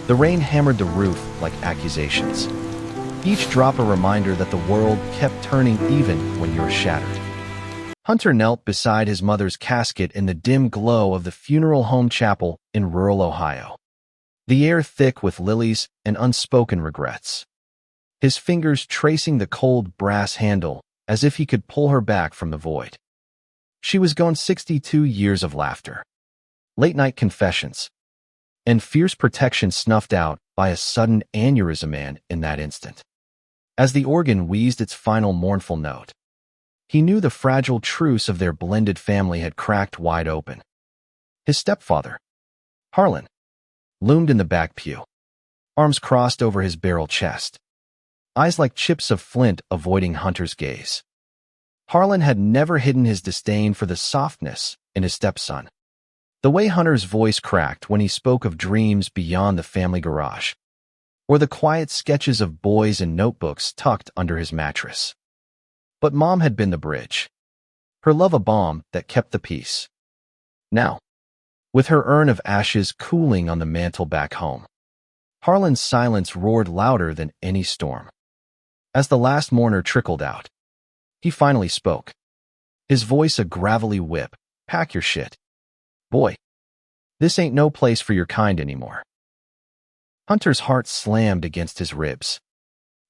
The rain hammered the roof like accusations. Each drop a reminder that the world kept turning even when you're shattered. Hunter knelt beside his mother's casket in the dim glow of the funeral home chapel in rural Ohio. The air thick with lilies and unspoken regrets. His fingers tracing the cold brass handle as if he could pull her back from the void. She was gone 62 years of laughter, late-night confessions, and fierce protection snuffed out by a sudden aneurysm in that instant. As the organ wheezed its final mournful note, he knew the fragile truce of their blended family had cracked wide open. His stepfather, Harlan, loomed in the back pew, arms crossed over his barrel chest, eyes like chips of flint avoiding Hunter's gaze. Harlan had never hidden his disdain for the softness in his stepson. The way Hunter's voice cracked when he spoke of dreams beyond the family garage, or the quiet sketches of boys and notebooks tucked under his mattress. But Mom had been the bridge, her love a balm that kept the peace. Now, with her urn of ashes cooling on the mantel back home, Harlan's silence roared louder than any storm. As the last mourner trickled out, he finally spoke, his voice a gravelly whip. "Pack your shit. Boy, this ain't no place for your kind anymore." Hunter's heart slammed against his ribs,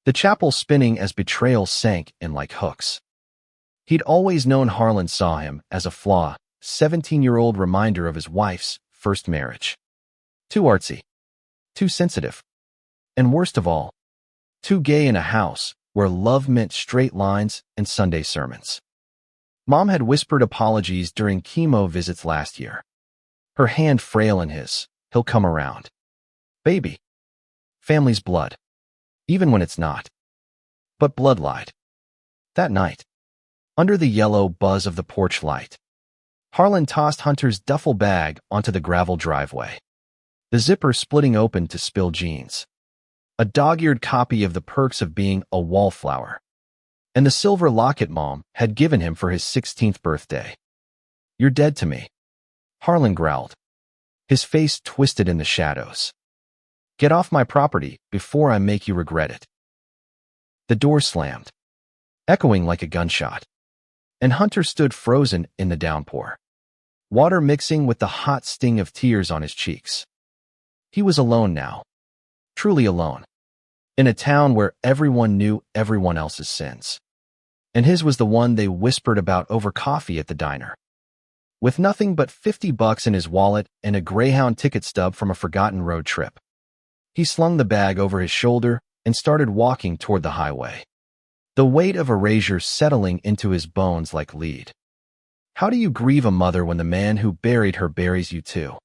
the chapel spinning as betrayal sank in like hooks. He'd always known Harlan saw him as a flaw, 17-year-old reminder of his wife's first marriage. Too artsy, too sensitive, and worst of all, too gay in a house where love meant straight lines and Sunday sermons. Mom had whispered apologies during chemo visits last year, her hand frail in his. "He'll come around. Baby. Family's blood. Even when it's not." But blood lied. That night, under the yellow buzz of the porch light, Harlan tossed Hunter's duffel bag onto the gravel driveway, the zipper splitting open to spill jeans, a dog-eared copy of The Perks of Being a Wallflower, and the silver locket Mom had given him for his 16th birthday. "You're dead to me," Harlan growled, his face twisted in the shadows. "Get off my property before I make you regret it." The door slammed, echoing like a gunshot, and Hunter stood frozen in the downpour, water mixing with the hot sting of tears on his cheeks. He was alone now, truly alone, in a town where everyone knew everyone else's sins, and his was the one they whispered about over coffee at the diner. With nothing but $50 in his wallet and a Greyhound ticket stub from a forgotten road trip, he slung the bag over his shoulder and started walking toward the highway, the weight of erasure settling into his bones like lead. How do you grieve a mother when the man who buried her buries you too?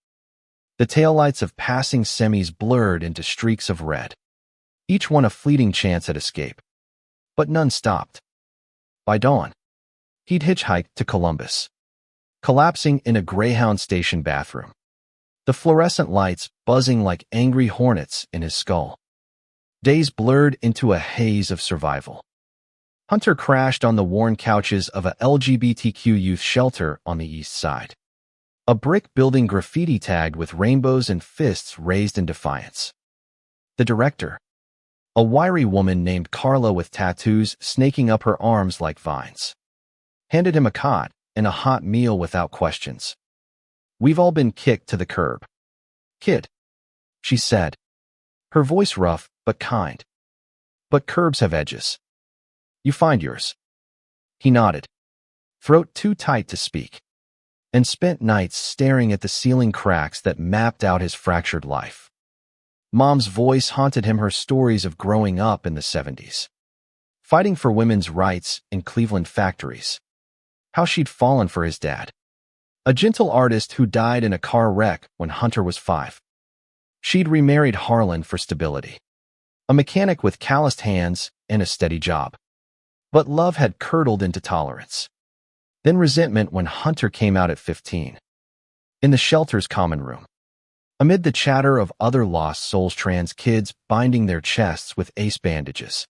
The taillights of passing semis blurred into streaks of red, each one a fleeting chance at escape. But none stopped. By dawn, he'd hitchhiked to Columbus, collapsing in a Greyhound station bathroom, the fluorescent lights buzzing like angry hornets in his skull. Days blurred into a haze of survival. Hunter crashed on the worn couches of a LGBTQ youth shelter on the east side, a brick building graffiti tagged with rainbows and fists raised in defiance. The director, a wiry woman named Carla with tattoos snaking up her arms like vines, handed him a cot and a hot meal without questions. "We've all been kicked to the curb, kid," she said, her voice rough but kind. "But curbs have edges. You find yours." He nodded, throat too tight to speak, and spent nights staring at the ceiling cracks that mapped out his fractured life. Mom's voice haunted him, her stories of growing up in the 70s, fighting for women's rights in Cleveland factories, how she'd fallen for his dad, a gentle artist who died in a car wreck when Hunter was 5. She'd remarried Harlan for stability, a mechanic with calloused hands and a steady job. But love had curdled into tolerance, then resentment when Hunter came out at 15. In the shelter's common room, amid the chatter of other lost souls, trans kids binding their chests with ace bandages,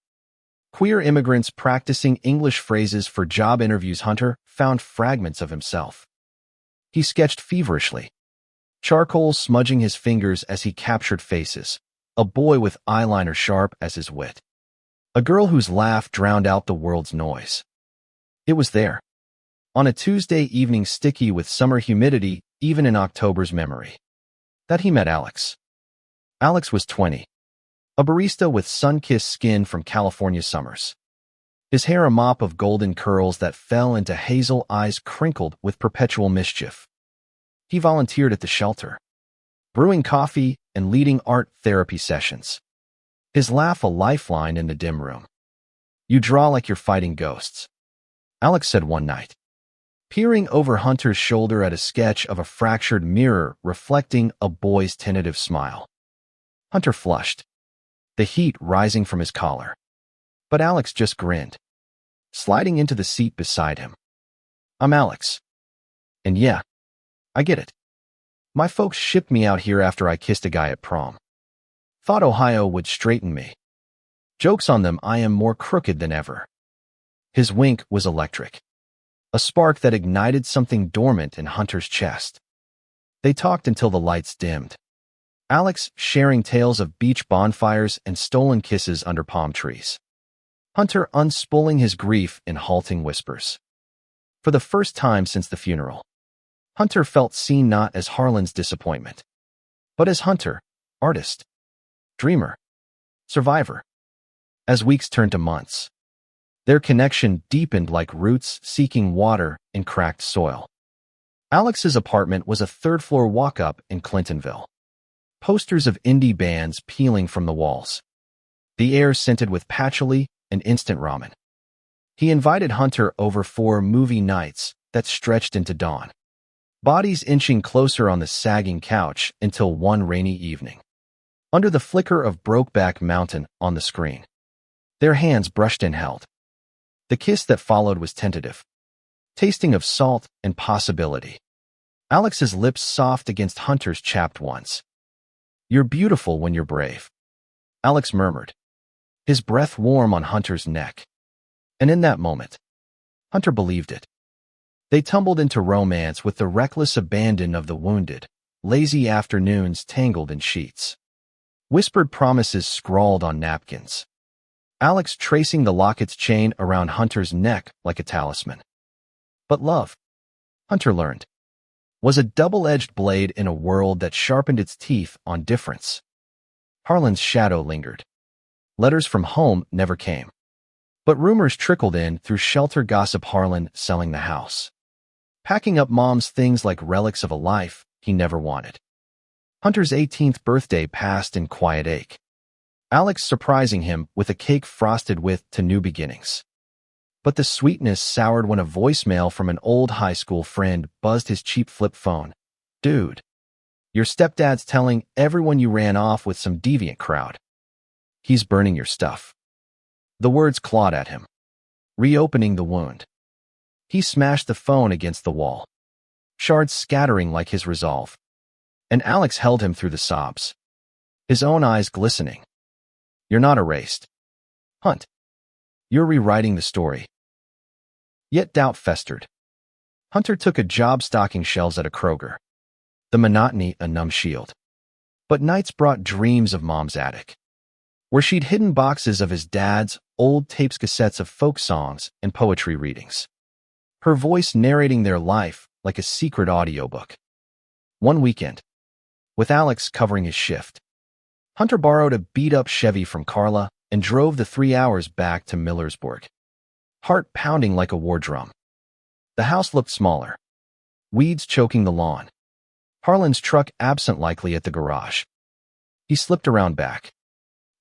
queer immigrants practicing English phrases for job interviews, Hunter found fragments of himself. He sketched feverishly, charcoal smudging his fingers as he captured faces, a boy with eyeliner sharp as his wit. A girl whose laugh drowned out the world's noise. It was there, on a Tuesday evening sticky with summer humidity, even in October's memory, that he met Alex. Alex was 20, a barista with sun-kissed skin from California summers. His hair a mop of golden curls that fell into hazel eyes crinkled with perpetual mischief. He volunteered at the shelter, brewing coffee and leading art therapy sessions. His laugh a lifeline in the dim room. "You draw like you're fighting ghosts," Alex said one night, peering over Hunter's shoulder at a sketch of a fractured mirror reflecting a boy's tentative smile. Hunter flushed, the heat rising from his collar. But Alex just grinned, sliding into the seat beside him. "I'm Alex. And yeah, I get it. My folks shipped me out here after I kissed a guy at prom. Thought Ohio would straighten me. Joke's on them, I am more crooked than ever." His wink was electric, a spark that ignited something dormant in Hunter's chest. They talked until the lights dimmed, Alex sharing tales of beach bonfires and stolen kisses under palm trees. Hunter unspooling his grief in halting whispers. For the first time since the funeral, Hunter felt seen not as Harlan's disappointment, but as Hunter, artist, dreamer, survivor. As weeks turned to months, their connection deepened like roots seeking water in cracked soil. Alex's apartment was a third-floor walk-up in Clintonville. Posters of indie bands peeling from the walls. The air scented with patchouli and instant ramen. He invited Hunter over for movie nights that stretched into dawn, bodies inching closer on the sagging couch until one rainy evening, under the flicker of Brokeback Mountain on the screen, their hands brushed and held. The kiss that followed was tentative, tasting of salt and possibility. Alex's lips soft against Hunter's chapped ones. "You're beautiful when you're brave," Alex murmured, his breath warm on Hunter's neck. And in that moment, Hunter believed it. They tumbled into romance with the reckless abandon of the wounded, lazy afternoons tangled in sheets. Whispered promises scrawled on napkins. Alex tracing the locket's chain around Hunter's neck like a talisman. But love, Hunter learned, was a double-edged blade in a world that sharpened its teeth on difference. Harlan's shadow lingered. Letters from home never came. But rumors trickled in through shelter gossip. Harlan selling the house, packing up Mom's things like relics of a life he never wanted. Hunter's 18th birthday passed in quiet ache, Alex surprising him with a cake frosted with "to new beginnings." But the sweetness soured when a voicemail from an old high school friend buzzed his cheap flip phone. "Dude, your stepdad's telling everyone you ran off with some deviant crowd. He's burning your stuff." The words clawed at him, reopening the wound. He smashed the phone against the wall, shards scattering like his resolve. And Alex held him through the sobs, his own eyes glistening. "You're not erased, Hunt. You're rewriting the story." Yet doubt festered. Hunter took a job stocking shelves at a Kroger, the monotony a numb shield. But nights brought dreams of Mom's attic, where she'd hidden boxes of his dad's old tapes, cassettes of folk songs and poetry readings, her voice narrating their life like a secret audiobook. One weekend, with Alex covering his shift, Hunter borrowed a beat-up Chevy from Carla and drove the 3 hours back to Millersburg, heart pounding like a war drum. The house looked smaller, weeds choking the lawn, Harlan's truck absent likely at the garage. He slipped around back,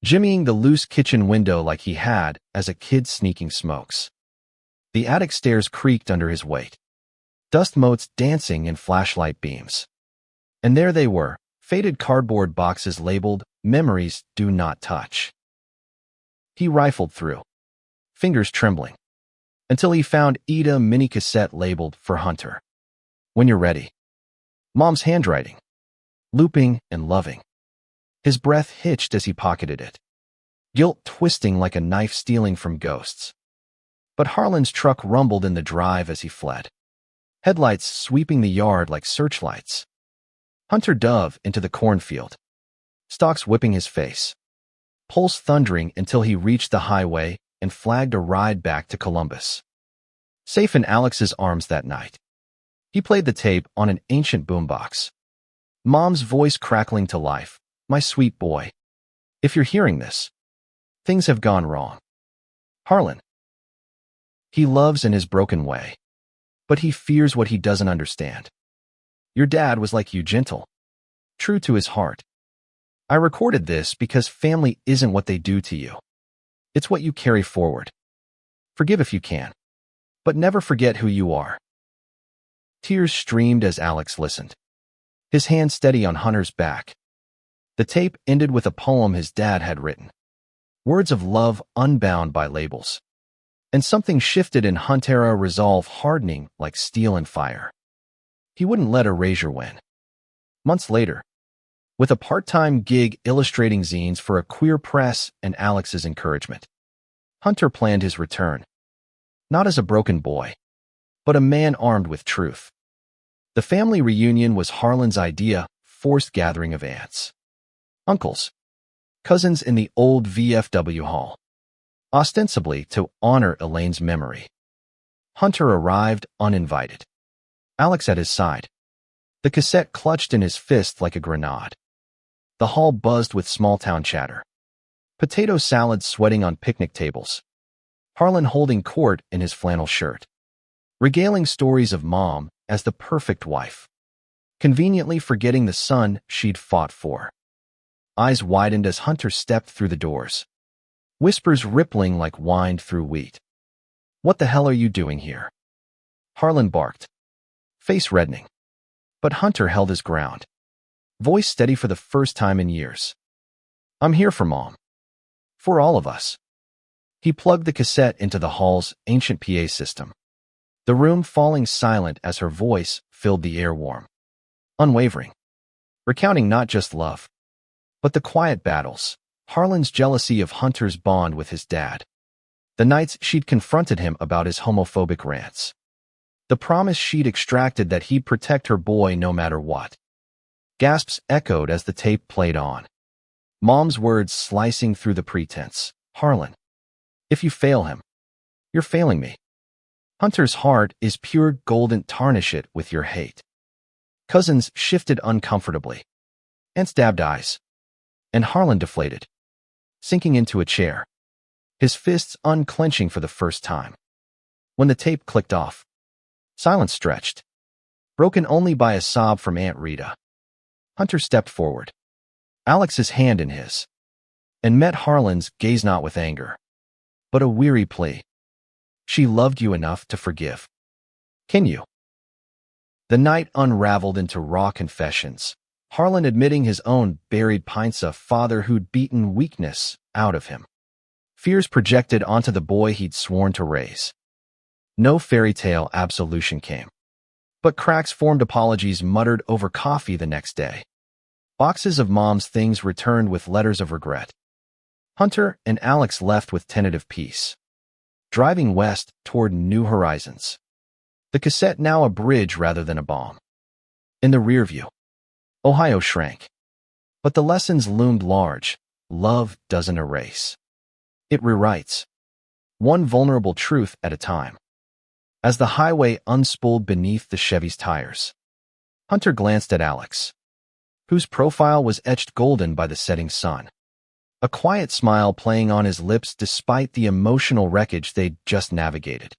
jimmying the loose kitchen window like he had as a kid sneaking smokes. The attic stairs creaked under his weight, dust motes dancing in flashlight beams. And there they were, faded cardboard boxes labeled "Memories Do Not Touch." He rifled through, fingers trembling, until he found Ida mini cassette labeled "For Hunter. When You're Ready." Mom's handwriting, looping and loving. His breath hitched as he pocketed it, guilt twisting like a knife stealing from ghosts. But Harlan's truck rumbled in the drive as he fled, headlights sweeping the yard like searchlights. Hunter dove into the cornfield, stalks whipping his face, pulse thundering until he reached the highway and flagged a ride back to Columbus. Safe in Alex's arms that night, he played the tape on an ancient boombox. Mom's voice crackling to life. "My sweet boy, if you're hearing this, things have gone wrong. Harlan. He loves in his broken way, but he fears what he doesn't understand. Your dad was like you, gentle, true to his heart. I recorded this because family isn't what they do to you. It's what you carry forward. Forgive if you can, but never forget who you are." Tears streamed as Alex listened, his hand steady on Hunter's back. The tape ended with a poem his dad had written, words of love unbound by labels. And something shifted in Hunter's resolve, hardening like steel and fire. He wouldn't let erasure win. Months later, with a part-time gig illustrating zines for a queer press and Alex's encouragement, Hunter planned his return. Not as a broken boy, but a man armed with truth. The family reunion was Harlan's idea, forced gathering of aunts, uncles, cousins in the old VFW hall, ostensibly to honor Elaine's memory. Hunter arrived uninvited, Alex at his side, the cassette clutched in his fist like a grenade. The hall buzzed with small-town chatter, potato salad sweating on picnic tables, Harlan holding court in his flannel shirt, regaling stories of Mom as the perfect wife, conveniently forgetting the son she'd fought for. Eyes widened as Hunter stepped through the doors, whispers rippling like wind through wheat. "What the hell are you doing here?" Harlan barked, face reddening. But Hunter held his ground, voice steady for the first time in years. "I'm here for Mom. For all of us." He plugged the cassette into the hall's ancient PA system, the room falling silent as her voice filled the air warm, unwavering, recounting not just love, but the quiet battles, Harlan's jealousy of Hunter's bond with his dad, the nights she'd confronted him about his homophobic rants, the promise she'd extracted that he'd protect her boy no matter what. Gasps echoed as the tape played on, Mom's words slicing through the pretense. "Harlan, if you fail him, you're failing me. Hunter's heart is pure golden, tarnish it with your hate." Cousins shifted uncomfortably, and stabbed eyes, and Harlan deflated, sinking into a chair, his fists unclenching for the first time. When the tape clicked off, silence stretched, broken only by a sob from Aunt Rita. Hunter stepped forward, Alex's hand in his, and met Harlan's gaze not with anger, but a weary plea. "She loved you enough to forgive. Can you?" The night unraveled into raw confessions, Harlan admitting his own buried pints of father who'd beaten weakness out of him, fears projected onto the boy he'd sworn to raise. No fairy tale absolution came, but cracks formed, apologies muttered over coffee the next day. Boxes of Mom's things returned with letters of regret. Hunter and Alex left with tentative peace, driving west toward new horizons. The cassette now a bridge rather than a bomb. In the rearview, Ohio shrank. But the lessons loomed large. Love doesn't erase. It rewrites, one vulnerable truth at a time. As the highway unspooled beneath the Chevy's tires, Hunter glanced at Alex, whose profile was etched golden by the setting sun, a quiet smile playing on his lips despite the emotional wreckage they'd just navigated.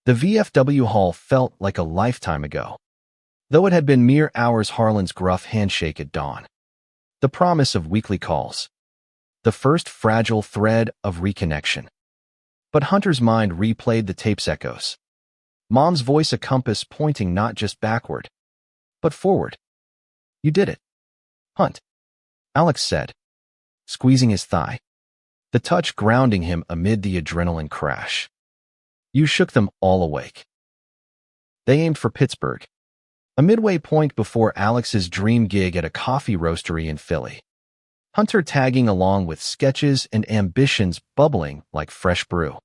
The VFW hall felt like a lifetime ago, though it had been mere hours. Harlan's gruff handshake at dawn, the promise of weekly calls, the first fragile thread of reconnection. But Hunter's mind replayed the tape's echoes, Mom's voice a compass pointing not just backward, but forward. "You did it, Hunt," Alex said, squeezing his thigh, the touch grounding him amid the adrenaline crash. "You shook them all awake." They aimed for Pittsburgh, a midway point before Alex's dream gig at a coffee roastery in Philly. Hunter tagging along with sketches and ambitions bubbling like fresh brew.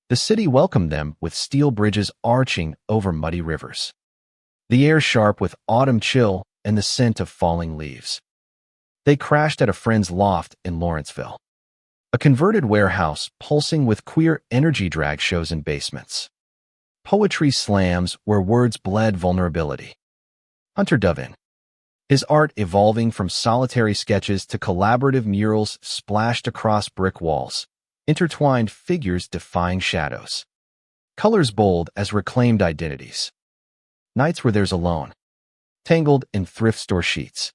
The city welcomed them with steel bridges arching over muddy rivers, the air sharp with autumn chill and the scent of falling leaves. They crashed at a friend's loft in Lawrenceville, a converted warehouse pulsing with queer energy drag shows in basements. Poetry slams where words bled vulnerability. Hunter dove in, his art evolving from solitary sketches to collaborative murals splashed across brick walls, intertwined figures defying shadows. Colors bold as reclaimed identities. Nights where there's alone, tangled in thrift store sheets.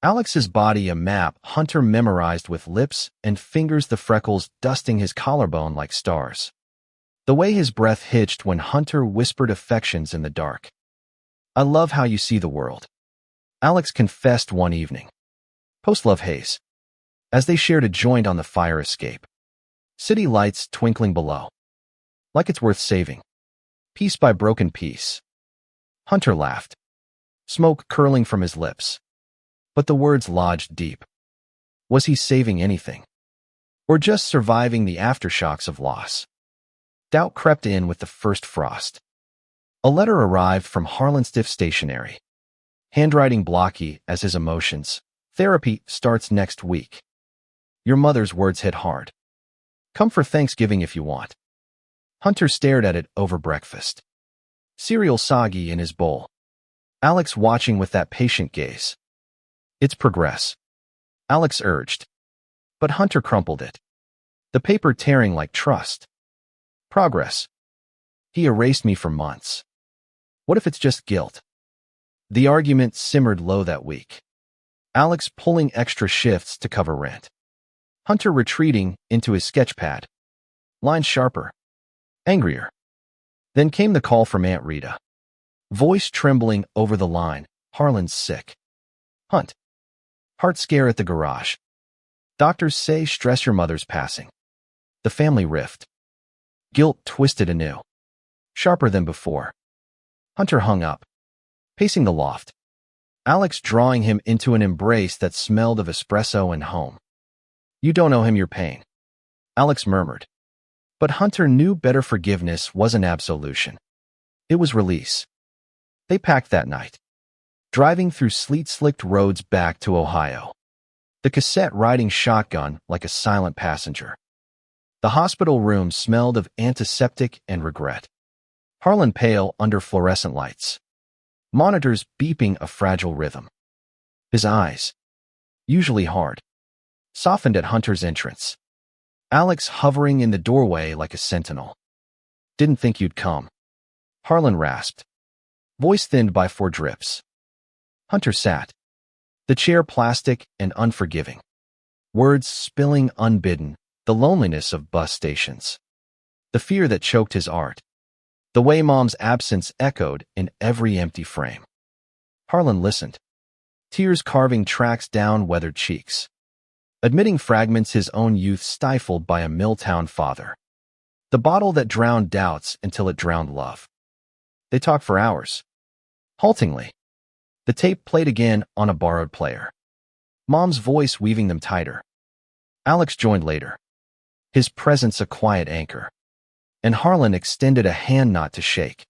Alex's body a map Hunter memorized with lips and fingers, the freckles dusting his collarbone like stars. The way his breath hitched when Hunter whispered affections in the dark. "I love how you see the world," Alex confessed one evening. Post-love haze, as they shared a joint on the fire escape. City lights twinkling below. Like it's worth saving. Piece by broken piece. Hunter laughed, smoke curling from his lips. But the words lodged deep. Was he saving anything? Or just surviving the aftershocks of loss? Doubt crept in with the first frost. A letter arrived from Harlan Stiff Stationery. Handwriting blocky as his emotions. "Therapy starts next week." Your mother's words hit hard. "Come for Thanksgiving if you want." Hunter stared at it over breakfast. Cereal soggy in his bowl. Alex watching with that patient gaze. "It's progress," Alex urged. But Hunter crumpled it. The paper tearing like trust. "Progress. He erased me for months. What if it's just guilt?" The argument simmered low that week. Alex pulling extra shifts to cover rent. Hunter retreating into his sketchpad. Lines sharper. Angrier. Then came the call from Aunt Rita. Voice trembling over the line. "Harlan's sick. Hunt. Heart scare at the garage. Doctors say stress your mother's passing." The family rift. Guilt twisted anew. Sharper than before. Hunter hung up, pacing the loft. Alex drawing him into an embrace that smelled of espresso and home. "You don't owe him your pain," Alex murmured. But Hunter knew better. Forgiveness wasn't absolution. It was release. They packed that night, driving through sleet-slicked roads back to Ohio. The cassette riding shotgun like a silent passenger. The hospital room smelled of antiseptic and regret. Harlan pale under fluorescent lights. Monitors beeping a fragile rhythm. His eyes, usually hard, softened at Hunter's entrance. Alex hovering in the doorway like a sentinel. "Didn't think you'd come," Harlan rasped, voice thinned by 4 drips. Hunter sat, the chair plastic and unforgiving. Words spilling unbidden, the loneliness of bus stations. The fear that choked his art. The way Mom's absence echoed in every empty frame. Harlan listened, tears carving tracks down weathered cheeks. Admitting fragments his own youth stifled by a Milltown father. The bottle that drowned doubts until it drowned love. They talked for hours. Haltingly. The tape played again on a borrowed player. Mom's voice weaving them tighter. Alex joined later, his presence a quiet anchor. And Harlan extended a hand not to shake,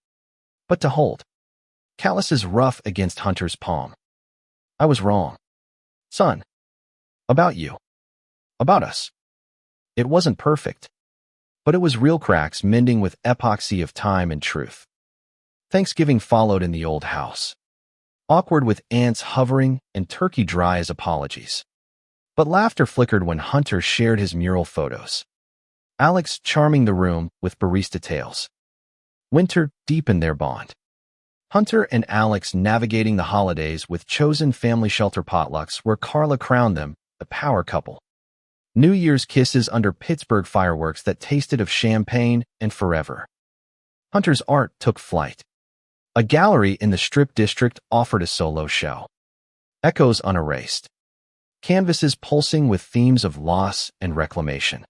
but to hold. Calluses rough against Hunter's palm. "I was wrong, son. About you. About us. It wasn't perfect, but it was real, cracks mending with epoxy of time and truth." Thanksgiving followed in the old house. Awkward with ants hovering and turkey dry as apologies. But laughter flickered when Hunter shared his mural photos. Alex charming the room with barista tales. Winter deepened their bond. Hunter and Alex navigating the holidays with chosen family shelter potlucks where Carla crowned them a power couple. New Year's kisses under Pittsburgh fireworks that tasted of champagne and forever. Hunter's art took flight. A gallery in the Strip District offered a solo show. Echoes unerased. Canvases pulsing with themes of loss and reclamation.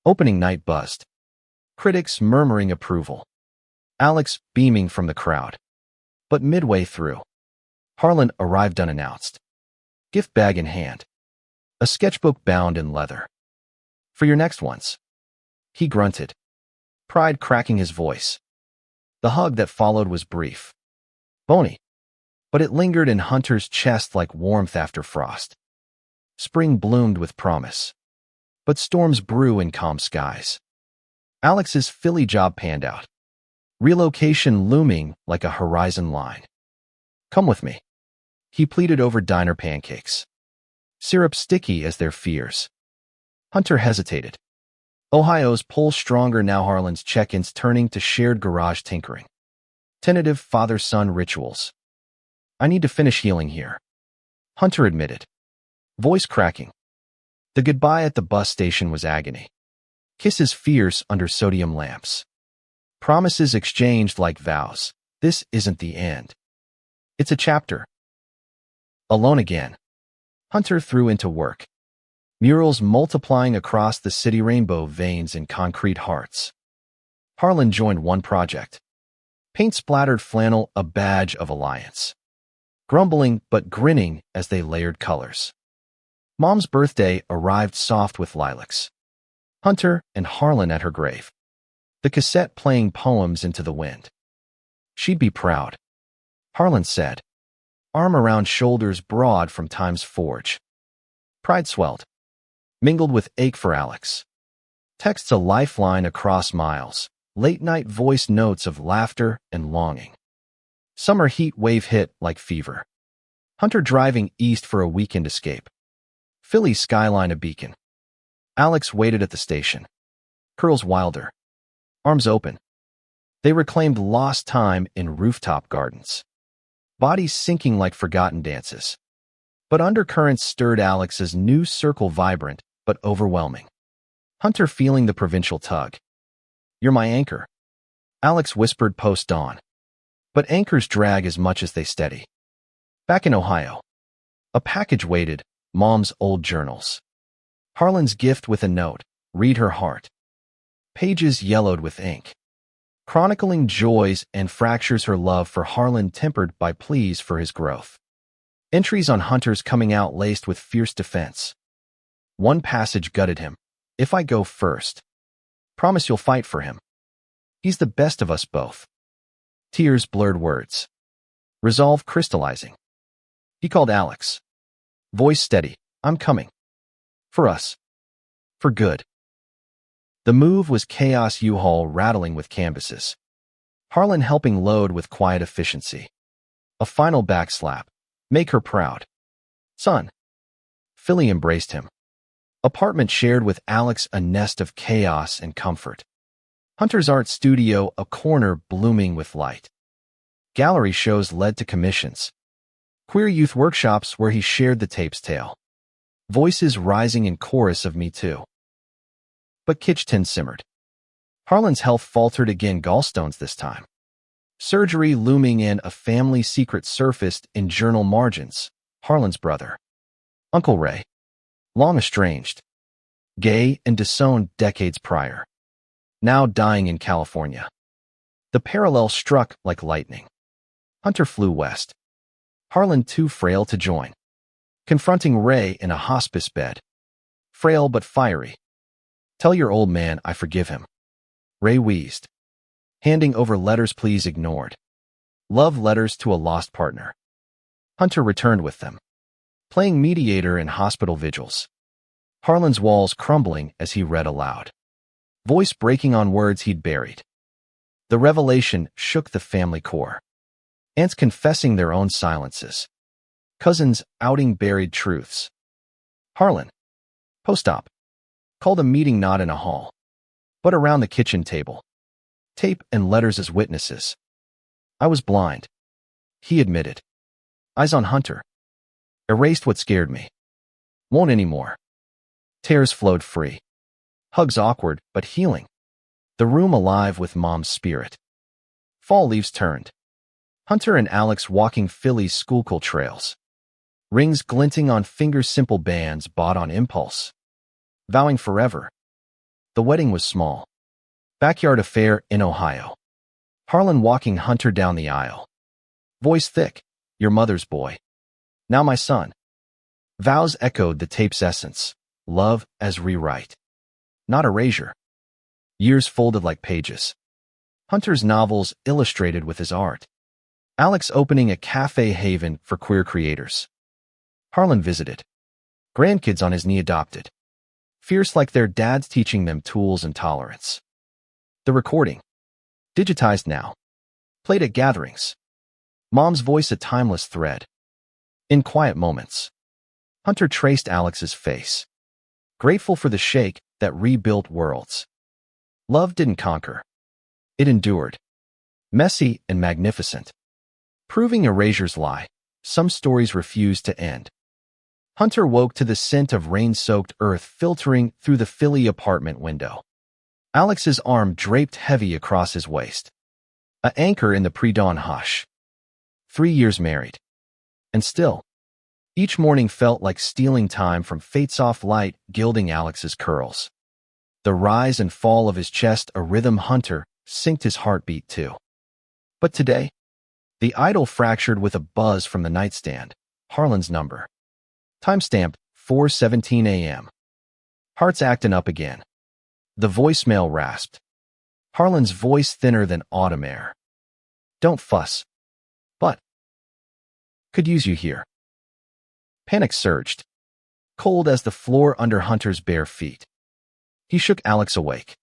Opening night buzzed. Critics murmuring approval. Alex beaming from the crowd. But midway through, Harlan arrived unannounced. Gift bag in hand. A sketchbook bound in leather. "For your next ones," he grunted, pride cracking his voice. The hug that followed was brief. Bony. But it lingered in Hunter's chest like warmth after frost. Spring bloomed with promise. But storms brew in calm skies. Alex's Philly job panned out. Relocation looming like a horizon line. Come with me. He pleaded over diner pancakes. Syrup sticky as their fears. Hunter hesitated. Ohio's pull stronger now. Harlan's check-ins turning to shared garage tinkering. Tentative father-son rituals. I need to finish healing here. Hunter admitted. Voice cracking. The goodbye at the bus station was agony. Kisses fierce under sodium lamps. Promises exchanged like vows. This isn't the end. It's a chapter. Alone again. Hunter threw into work. Murals multiplying across the city, rainbow veins and concrete hearts. Harlan joined one project. Paint-splattered flannel, a badge of alliance. Grumbling but grinning as they layered colors. Mom's birthday arrived soft with lilacs. Hunter and Harlan at her grave. The cassette playing poems into the wind. She'd be proud. Harlan said. Arm around shoulders broad from time's forge. Pride swelled. Mingled with ache for Alex. Texts a lifeline across miles. Late-night voice notes of laughter and longing. Summer heat wave hit like fever. Hunter driving east for a weekend escape. Philly skyline a beacon. Alex waited at the station. Curls wilder. Arms open. They reclaimed lost time in rooftop gardens. Bodies sinking like forgotten dances. But undercurrents stirred Alex's new circle, vibrant but overwhelming. Hunter feeling the provincial tug. You're my anchor. Alex whispered post-dawn. But anchors drag as much as they steady. Back in Ohio. A package waited, Mom's old journals. Harlan's gift with a note, read her heart. Pages yellowed with ink. Chronicling joys and fractures, her love for Harlan tempered by pleas for his growth. Entries on Hunter's coming out laced with fierce defense. One passage gutted him. If I go first. Promise you'll fight for him. He's the best of us both. Tears blurred words. Resolve crystallizing. He called Alex. Voice steady. I'm coming. For us. For good. The move was chaos, U-Haul rattling with canvases. Harlan helping load with quiet efficiency. A final backslap. Make her proud. Son. Philly embraced him. Apartment shared with Alex, a nest of chaos and comfort. Hunter's art studio, a corner blooming with light. Gallery shows led to commissions. Queer youth workshops where he shared the tape's tale. Voices rising in chorus of Me Too. But Kitchen simmered. Harlan's health faltered again, gallstones this time. Surgery looming in, a family secret surfaced in journal margins. Harlan's brother. Uncle Ray. Long estranged. Gay and disowned decades prior. Now dying in California. The parallel struck like lightning. Hunter flew west. Harlan too frail to join. Confronting Ray in a hospice bed. Frail but fiery. Tell your old man I forgive him. Ray wheezed. Handing over letters please ignored. Love letters to a lost partner. Hunter returned with them. Playing mediator in hospital vigils. Harlan's walls crumbling as he read aloud. Voice breaking on words he'd buried. The revelation shook the family core. Aunts confessing their own silences. Cousins outing buried truths. Harlan. Post-op. Called a meeting not in a hall, but around the kitchen table. Tape and letters as witnesses. I was blind. He admitted. Eyes on Hunter. Erased what scared me. Won't anymore. Tears flowed free. Hugs awkward, but healing. The room alive with Mom's spirit. Fall leaves turned. Hunter and Alex walking Philly's Schuylkill trails. Rings glinting on fingers, simple bands bought on impulse. Vowing forever. The wedding was small. Backyard affair in Ohio. Harlan walking Hunter down the aisle. Voice thick. Your mother's boy. Now my son. Vows echoed the tape's essence. Love as rewrite. Not erasure. Years folded like pages. Hunter's novels illustrated with his art. Alex opening a cafe haven for queer creators. Harlan visited. Grandkids on his knee adopted. Fierce like their dads teaching them tools and tolerance. The recording. Digitized now. Played at gatherings. Mom's voice a timeless thread. In quiet moments. Hunter traced Alex's face. Grateful for the shake that rebuilt worlds. Love didn't conquer. It endured. Messy and magnificent. Proving erasure's lie, some stories refuse to end. Hunter woke to the scent of rain-soaked earth filtering through the Philly apartment window. Alex's arm draped heavy across his waist. An anchor in the pre-dawn hush. 3 years married. And still, each morning felt like stealing time from fate's soft light gilding Alex's curls. The rise and fall of his chest a rhythm Hunter synced his heartbeat to. But today, the idol fractured with a buzz from the nightstand. Harlan's number. Timestamped 4:17 a.m. Heart's acting up again. The voicemail rasped. Harlan's voice thinner than autumn air. Don't fuss. But could use you here. Panic surged, cold as the floor under Hunter's bare feet. He shook Alex awake.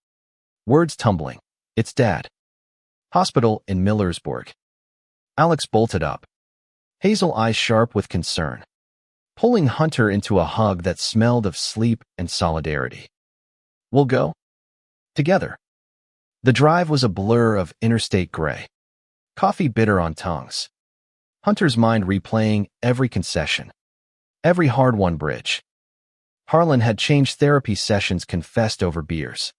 Words tumbling. It's Dad. Hospital in Millersburg. Alex bolted up, hazel eyes sharp with concern, pulling Hunter into a hug that smelled of sleep and solidarity. We'll go? Together. The drive was a blur of interstate gray, coffee bitter on tongues. Hunter's mind replaying every concession, every hard-won bridge. Harlan had changed therapy sessions confessed over beers.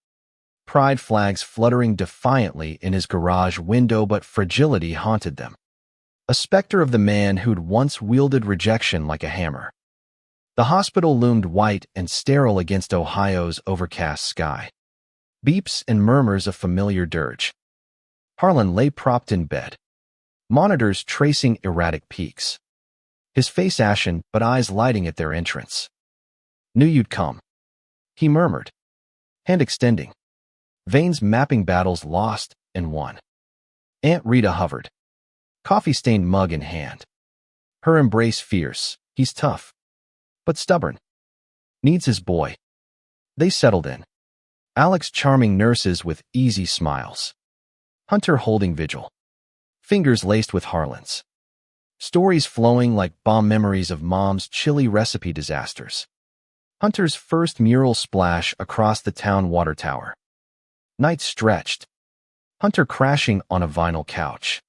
Pride flags fluttering defiantly in his garage window, but fragility haunted them. A specter of the man who'd once wielded rejection like a hammer. The hospital loomed white and sterile against Ohio's overcast sky. Beeps and murmurs of familiar dirge. Harlan lay propped in bed, monitors tracing erratic peaks. His face ashen, but eyes lighting at their entrance. Knew you'd come, he murmured, hand extending. Veins mapping battles lost and won. Aunt Rita hovered, coffee-stained mug in hand. Her embrace fierce. He's tough, but stubborn. Needs his boy. They settled in. Alex charming nurses with easy smiles. Hunter holding vigil. Fingers laced with Harlan's. Stories flowing like bomb memories of Mom's chili recipe disasters. Hunter's first mural splash across the town water tower. Nights stretched. Hunter crashing on a vinyl couch.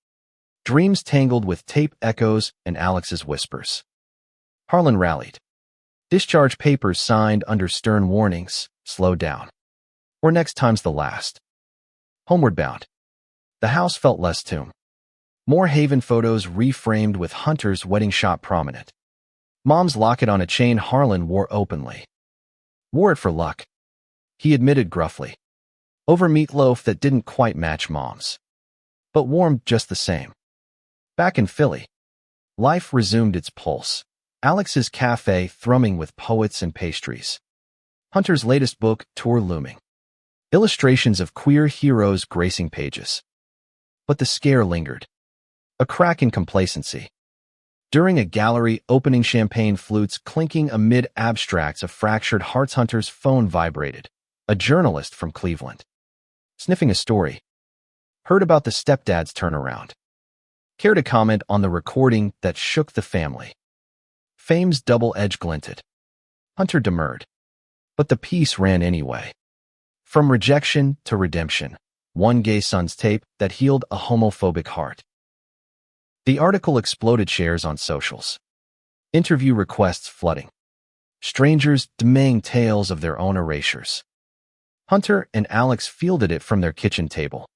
Dreams tangled with tape echoes and Alex's whispers. Harlan rallied. Discharge papers signed under stern warnings. Slow down. Or next time's the last. Homeward bound. The house felt less tomb. More Haven photos reframed with Hunter's wedding shot prominent. Mom's locket on a chain Harlan wore openly. Wore it for luck, he admitted gruffly. Over meatloaf that didn't quite match Mom's. But warmed just the same. Back in Philly, life resumed its pulse. Alex's cafe thrumming with poets and pastries. Hunter's latest book, tour looming. Illustrations of queer heroes gracing pages. But the scare lingered. A crack in complacency. During a gallery opening, champagne flutes clinking amid abstracts of fractured hearts, Hunter's phone vibrated. A journalist from Cleveland. Sniffing a story. Heard about the stepdad's turnaround. Care to comment on the recording that shook the family? Fame's double edge glinted. Hunter demurred. But the piece ran anyway. From rejection to redemption. One gay son's tape that healed a homophobic heart. The article exploded shares on socials. Interview requests flooding. Strangers demanding tales of their own erasures. Hunter and Alex fielded it from their kitchen table.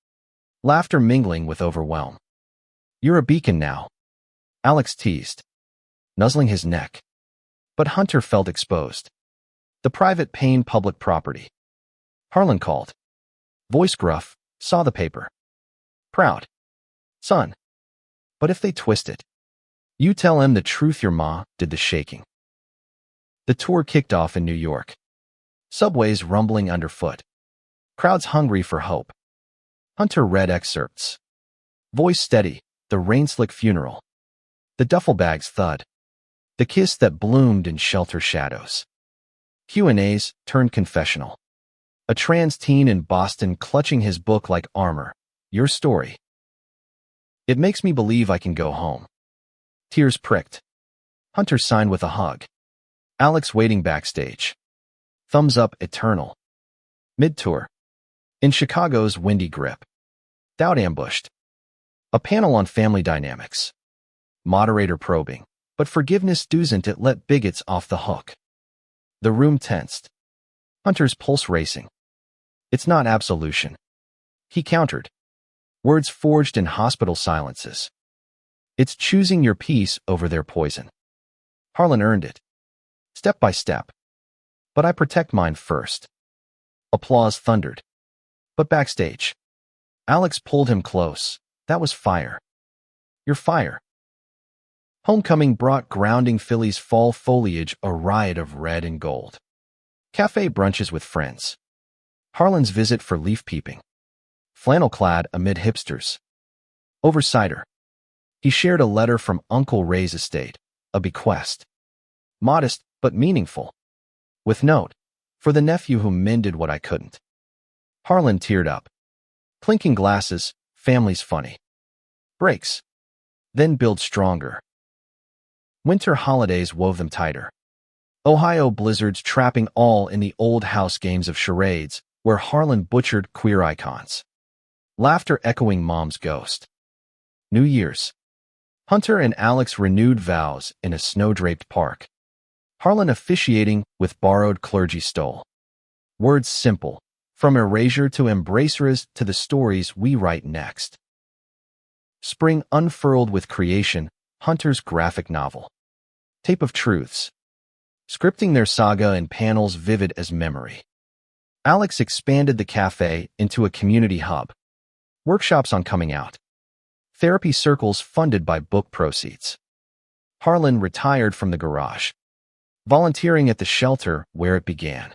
Laughter mingling with overwhelm. You're a beacon now, Alex teased, nuzzling his neck. But Hunter felt exposed. The private pain, public property. Harlan called. Voice gruff, saw the paper. Proud. Son. But if they twist it, you tell him the truth. Your ma did the shaking. The tour kicked off in New York. Subways rumbling underfoot. Crowds hungry for hope. Hunter read excerpts. Voice steady, the rain-slick funeral. The duffel bags thud. The kiss that bloomed in shelter shadows. Q&As turned confessional. A trans teen in Boston clutching his book like armor. Your story. It makes me believe I can go home. Tears pricked. Hunter signed with a hug. Alex waiting backstage. Thumbs up eternal. Mid-tour. In Chicago's windy grip. Doubt ambushed. A panel on family dynamics. Moderator probing. But forgiveness doesn't it let bigots off the hook. The room tensed. Hunter's pulse racing. It's not absolution. He countered. Words forged in hospital silences. It's choosing your peace over their poison. Harlan earned it. Step by step. But I protect mine first. Applause thundered. But backstage. Alex pulled him close. That was fire. Your fire. Homecoming brought grounding Philly's fall foliage a riot of red and gold. Cafe brunches with friends. Harlan's visit for leaf peeping. Flannel-clad amid hipsters. Over cider. He shared a letter from Uncle Ray's estate, a bequest. Modest, but meaningful. With note, for the nephew who mended what I couldn't. Harlan teared up. Clinking glasses, family's funny. Breaks. Then build stronger. Winter holidays wove them tighter. Ohio blizzards trapping all in the old house games of charades, where Harlan butchered queer icons. Laughter echoing Mom's ghost. New Year's. Hunter and Alex renewed vows in a snow-draped park. Harlan officiating with borrowed clergy stole. Words simple, from erasure to embraceras to the stories we write next. Spring unfurled with creation, Hunter's graphic novel. Tape of Truths. Scripting their saga in panels vivid as memory. Alex expanded the cafe into a community hub. Workshops on coming out. Therapy circles funded by book proceeds. Harlan retired from the garage. Volunteering at the shelter where it began.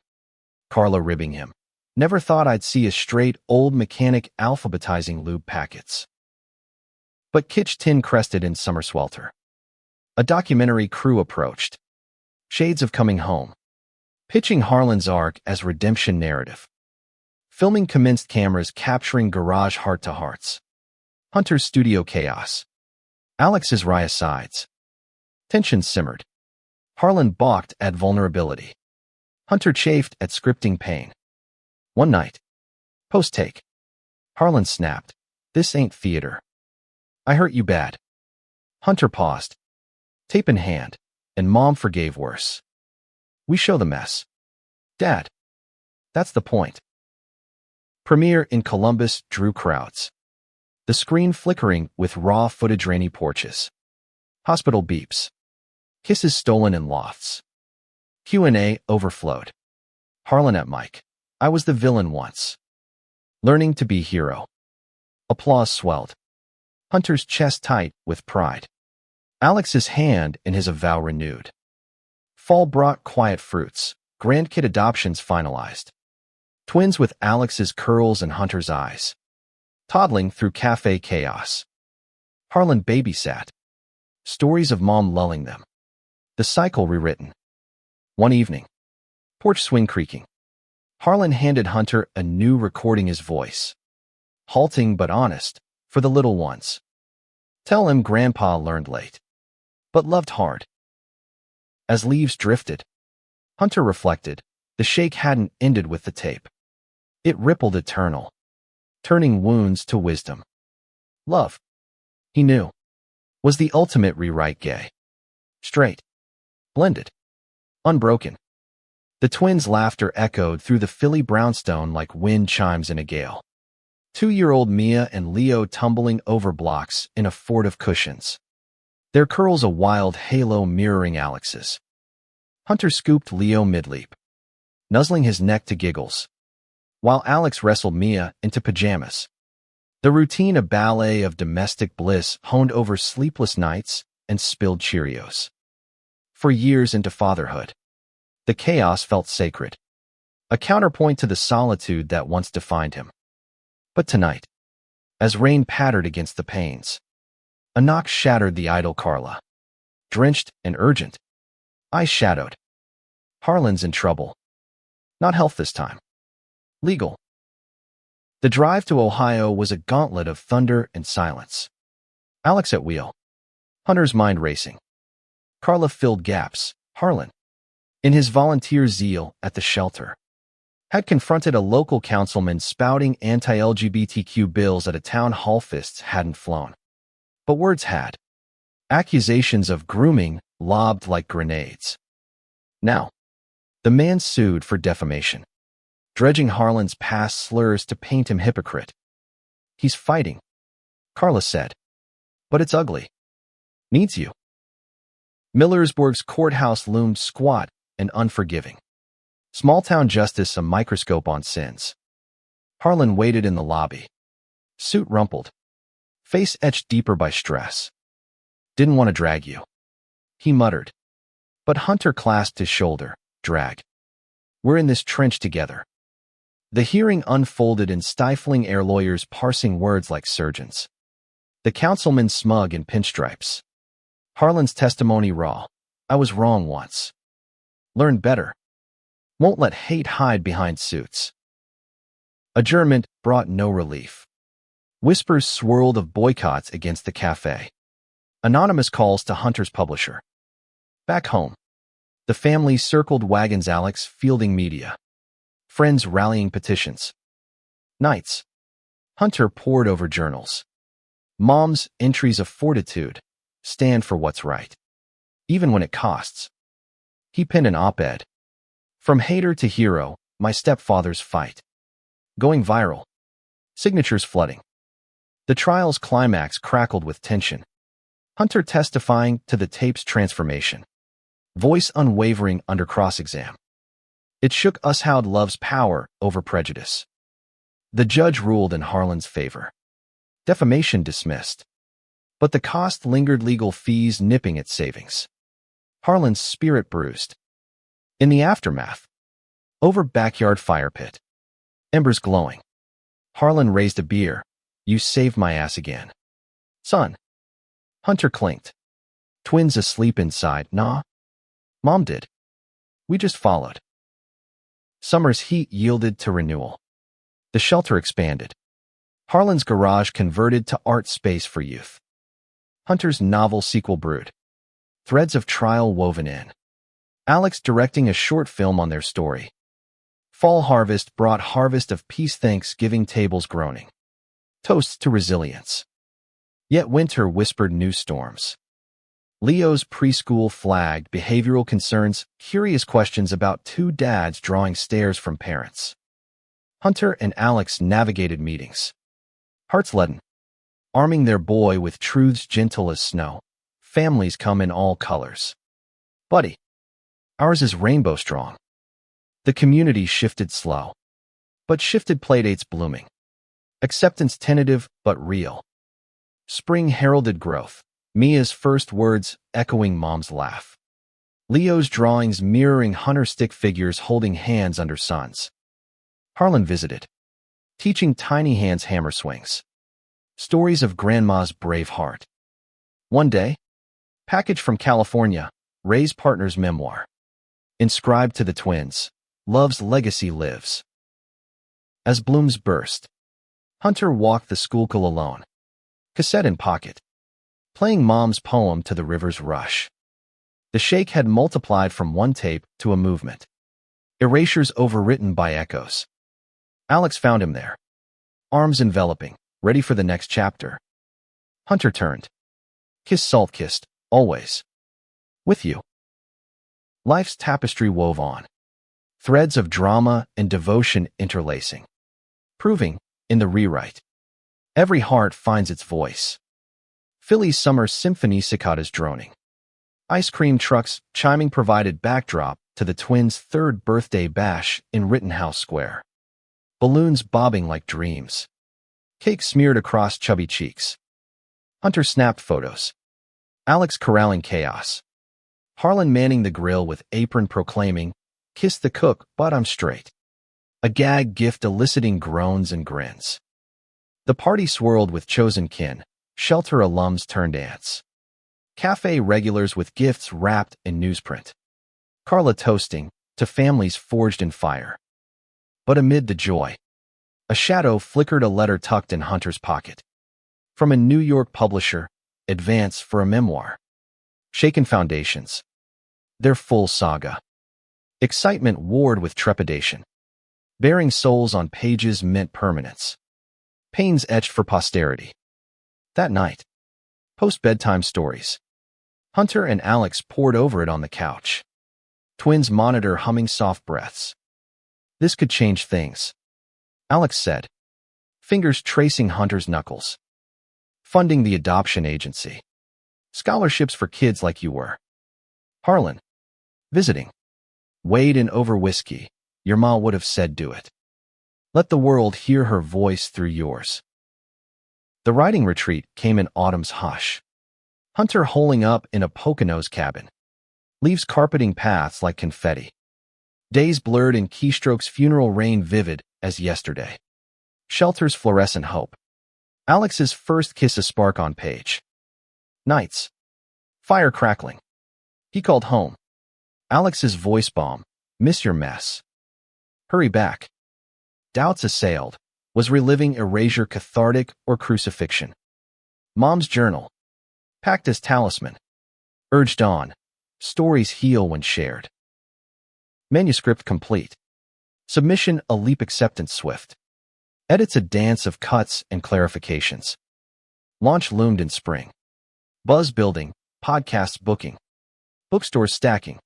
Carla ribbing him. Never thought I'd see a straight old mechanic alphabetizing lube packets. But Kitsch tin crested in summer swelter. A documentary crew approached. Shades of coming home. Pitching Harlan's arc as redemption narrative. Filming commenced cameras capturing garage heart-to-hearts. Hunter's studio chaos. Alex's wry sides. Tension simmered. Harlan balked at vulnerability. Hunter chafed at scripting pain. One night. Post-take. Harlan snapped. This ain't theater. I hurt you bad. Hunter paused. Tape in hand, and Mom forgave worse. We show the mess. Dad. That's the point. Premiere in Columbus drew crowds. The screen flickering with raw footage rainy porches. Hospital beeps. Kisses stolen in lofts. Q&A overflowed. Harlan at mic. I was the villain once. Learning to be hero. Applause swelled. Hunter's chest tight with pride. Alex's hand in his avow renewed. Fall brought quiet fruits. Grandkid adoptions finalized. Twins with Alex's curls and Hunter's eyes. Toddling through cafe chaos. Harlan babysat. Stories of Mom lulling them. The cycle rewritten. One evening. Porch swing creaking. Harlan handed Hunter a new recording his voice. Halting but honest, for the little ones. Tell him Grandpa learned late. But loved hard. As leaves drifted. Hunter reflected, the shake hadn't ended with the tape. It rippled eternal. Turning wounds to wisdom. Love. He knew. Was the ultimate rewrite gay. Straight. Blended. Unbroken. The twins' laughter echoed through the Philly brownstone like wind chimes in a gale. 2-year-old Mia and Leo tumbling over blocks in a fort of cushions. Their curls a wild halo mirroring Alex's. Hunter scooped Leo mid-leap, nuzzling his neck to giggles, while Alex wrestled Mia into pajamas. The routine a ballet of domestic bliss honed over sleepless nights and spilled Cheerios. For years into fatherhood, the chaos felt sacred, a counterpoint to the solitude that once defined him. But tonight, as rain pattered against the panes, a knock shattered the idle Carla. Drenched and urgent, Eyes shadowed. Harlan's in trouble. Not health this time. Legal. The drive to Ohio was a gauntlet of thunder and silence. Alex at wheel. Hunter's mind racing. Carla filled gaps. Harlan, in his volunteer zeal at the shelter, had confronted a local councilman spouting anti-LGBTQ bills at a town hall. Fists hadn't flown, but words had. Accusations of grooming lobbed like grenades. Now, the man sued for defamation, dredging Harlan's past slurs to paint him hypocrite. He's fighting, Carla said, but it's ugly. Needs you. Millersburg's courthouse loomed squat and unforgiving. Small-town justice a microscope on sins. Harlan waited in the lobby. Suit rumpled. Face etched deeper by stress. Didn't want to drag you, he muttered. But Hunter clasped his shoulder. Drag. We're in this trench together. The hearing unfolded in stifling air, lawyers parsing words like surgeons. The councilman smug in pinstripes. Harlan's testimony raw. I was wrong once. Learned better. Won't let hate hide behind suits. Adjournment brought no relief. Whispers swirled of boycotts against the cafe. Anonymous calls to Hunter's publisher. Back home, the family circled wagons, Alex fielding media. Friends rallying petitions. Nights, Hunter pored over journals. Mom's entries of fortitude. Stand for what's right, even when it costs. He penned an op-ed. From hater to hero, my stepfather's fight. Going viral. Signatures flooding. The trial's climax crackled with tension. Hunter testifying to the tape's transformation. Voice unwavering under cross-exam. It shook us. How'd love's power over prejudice. The judge ruled in Harlan's favor. Defamation dismissed. But the cost lingered, legal fees nipping at savings. Harlan's spirit bruised. In the aftermath, over backyard fire pit, embers glowing, Harlan raised a beer. You saved my ass again. Son. Hunter clinked. Twins asleep inside. Nah. Mom did. We just followed. Summer's heat yielded to renewal. The shelter expanded. Harlan's garage converted to art space for youth. Hunter's novel sequel brewed. Threads of trial woven in. Alex directing a short film on their story. Fall harvest brought harvest of peace, Thanksgiving tables groaning. Toasts to resilience. Yet winter whispered new storms. Leo's preschool flagged behavioral concerns, curious questions about two dads drawing stares from parents. Hunter and Alex navigated meetings. Hearts leaden. Arming their boy with truths gentle as snow. Families come in all colors. Buddy. Ours is rainbow strong. The community shifted slow. But shifted, playdates blooming. Acceptance tentative but real. Spring heralded growth. Mia's first words echoing Mom's laugh. Leo's drawings mirroring Hunter stick figures holding hands under suns. Harlan visited. Teaching tiny hands hammer swings. Stories of Grandma's brave heart. One day, package from California, Ray's partner's memoir. Inscribed to the twins, love's legacy lives. As blooms burst, Hunter walked the schoolcul alone, cassette in pocket, playing Mom's poem to the river's rush. The shake had multiplied from one tape to a movement. Erasures overwritten by echoes. Alex found him there, arms enveloping, ready for the next chapter. Hunter turned. Kiss salt-kissed, always. With you. Life's tapestry wove on. Threads of drama and devotion interlacing. Proving, in the rewrite, every heart finds its voice. Philly's summer symphony cicadas droning. Ice cream trucks chiming provided backdrop to the twins' third birthday bash in Rittenhouse Square. Balloons bobbing like dreams. Cake smeared across chubby cheeks. Hunter snapped photos. Alex corralling chaos. Harlan manning the grill with apron proclaiming, "Kiss the cook, but I'm straight." A gag gift eliciting groans and grins. The party swirled with chosen kin, shelter alums turned ants. Cafe regulars with gifts wrapped in newsprint. Carla toasting to families forged in fire. But amid the joy, a shadow flickered, a letter tucked in Hunter's pocket. From a New York publisher, advance for a memoir. Shaken foundations. Their full saga. Excitement warred with trepidation. Bearing souls on pages meant permanence. Pains etched for posterity. That night, post-bedtime stories. Hunter and Alex pored over it on the couch. Twins monitor humming soft breaths. This could change things, Alex said, fingers tracing Hunter's knuckles. Funding the adoption agency. Scholarships for kids like you were. Harlan. Visiting. Weighed in over whiskey. Your ma would have said do it. Let the world hear her voice through yours. The writing retreat came in autumn's hush. Hunter holing up in a Poconos cabin. Leaves carpeting paths like confetti. Days blurred in keystrokes, funeral rain vivid as yesterday. Shelter's fluorescent hope. Alex's first kiss, a spark on page. Nights. Fire crackling. He called home. Alex's voice bomb. Miss your mess. Hurry back. Doubts assailed. Was reliving erasure cathartic or crucifixion? Mom's journal. Packed as talisman. Urged on. Stories heal when shared. Manuscript complete. Submission a leap, acceptance swift. Edits a dance of cuts and clarifications. Launch loomed in spring. Buzz building, podcasts booking. Bookstores stacking.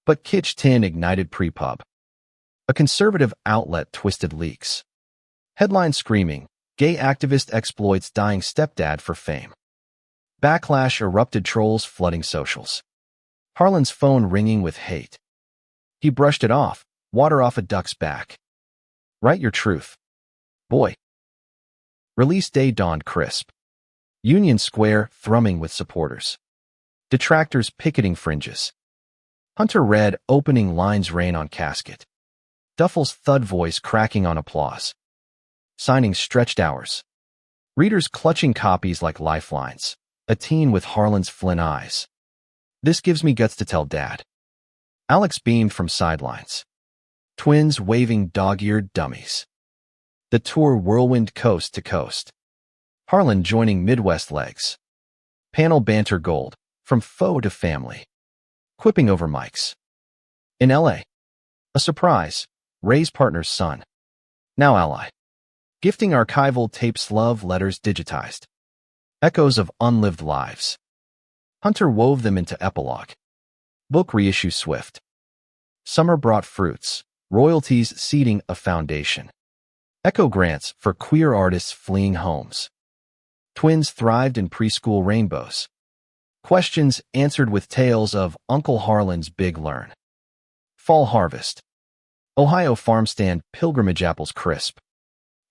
But Kitsch 10 ignited pre-pub. A conservative outlet twisted leaks. Headline screaming, gay activist exploits dying stepdad for fame. Backlash erupted, trolls flooding socials. Harlan's phone ringing with hate. He brushed it off, water off a duck's back. Write your truth. Boy. Release day dawned crisp. Union Square thrumming with supporters. Detractors picketing fringes. Hunter read opening lines, rain on casket. Duffel's thud voice cracking on applause. Signing stretched hours. Readers clutching copies like lifelines. A teen with Harlan's Flynn eyes. This gives me guts to tell Dad. Alex beamed from sidelines. Twins waving dog-eared dummies. The tour whirlwind coast to coast. Harlan joining Midwest legs. Panel banter gold, from foe to family. Quipping over mics. In L.A. A surprise, Ray's partner's son. Now ally. Gifting archival tapes, love letters digitized. Echoes of unlived lives. Hunter wove them into epilogue. Book reissue swift. Summer brought fruits, royalties seeding a foundation. Echo grants for queer artists fleeing homes. Twins thrived in preschool rainbows. Questions answered with tales of Uncle Harlan's big learn. Fall harvest. Ohio farm stand pilgrimage apples crisp.